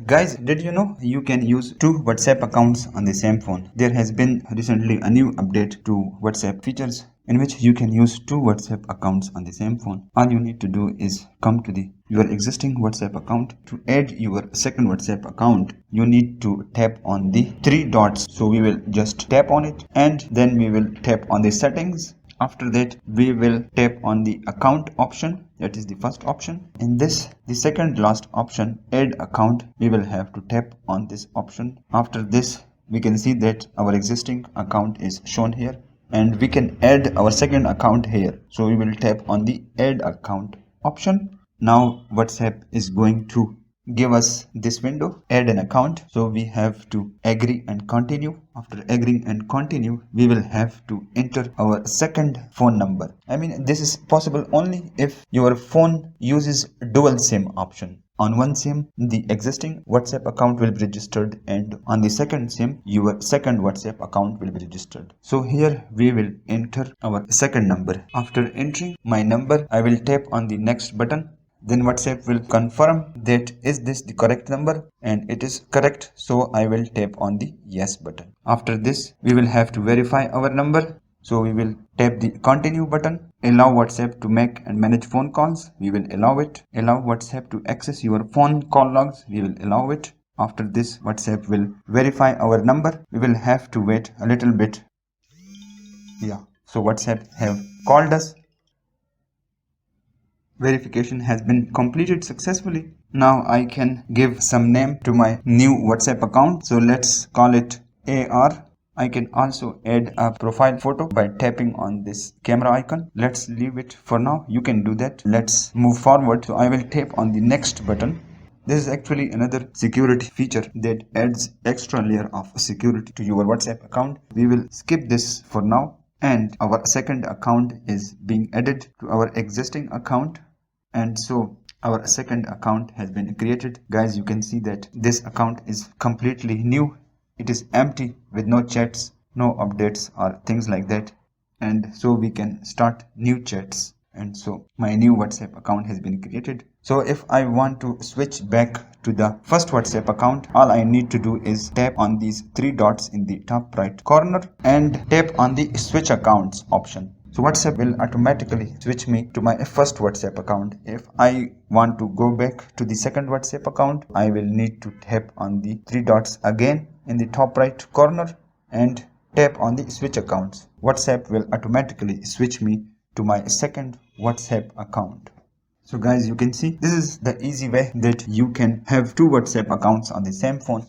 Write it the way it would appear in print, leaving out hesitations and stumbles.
Guys, did you know you can use two WhatsApp accounts on the same phone? There has been recently a new update to WhatsApp features in which you can use two WhatsApp accounts on the same phone. All you need to do is come to your existing WhatsApp account. To add your second WhatsApp account, you need to tap on the three dots. So we will just tap on it and then we will tap on the settings. After that, we will tap on the account option. That is the first option. In this, the second last option, add account, we will have to tap on this option. After this, we can see that our existing account is shown here and we can add our second account here. So we will tap on the add account option. Now WhatsApp is going to give us this window, add an account. So we have to agree and continue. After agreeing and continue, we will have to enter our second phone number. I mean, this is possible only if your phone uses dual SIM option. On one SIM, the existing WhatsApp account will be registered, and on the second SIM, your second WhatsApp account will be registered. So here we will enter our second number. After entering my number, I will tap on the next button. Then WhatsApp will confirm that is this the correct number, and it is correct. So I will tap on the yes button. After this, we will have to verify our number. So we will tap the continue button. Allow WhatsApp to make and manage phone calls. We will allow it. Allow WhatsApp to access your phone call logs. We will allow it. After this, WhatsApp will verify our number. We will have to wait a little bit. Yeah. So WhatsApp have called us. Verification has been completed successfully. Now I can give some name to my new WhatsApp account. So let's call it AR. I can also add a profile photo by tapping on this camera icon. Let's leave it for now. You can do that. Let's move forward. So I will tap on the next button. This is actually another security feature that adds extra layer of security to your WhatsApp account. We will skip this for now. And our second account is being added to our existing account. And so our second account has been created. Guys, you can see that this account is completely new. It is empty with no chats, no updates or things like that. And so we can start new chats. And so my new WhatsApp account has been created. So if I want to switch back to the first WhatsApp account, all I need to do is tap on these three dots in the top right corner and tap on the switch accounts option. So WhatsApp will automatically switch me to my first WhatsApp account. If I want to go back to the second WhatsApp account, I will need to tap on the three dots again in the top right corner and tap on the switch accounts. WhatsApp will automatically switch me to my second WhatsApp account. So guys, you can see this is the easy way that you can have two WhatsApp accounts on the same phone.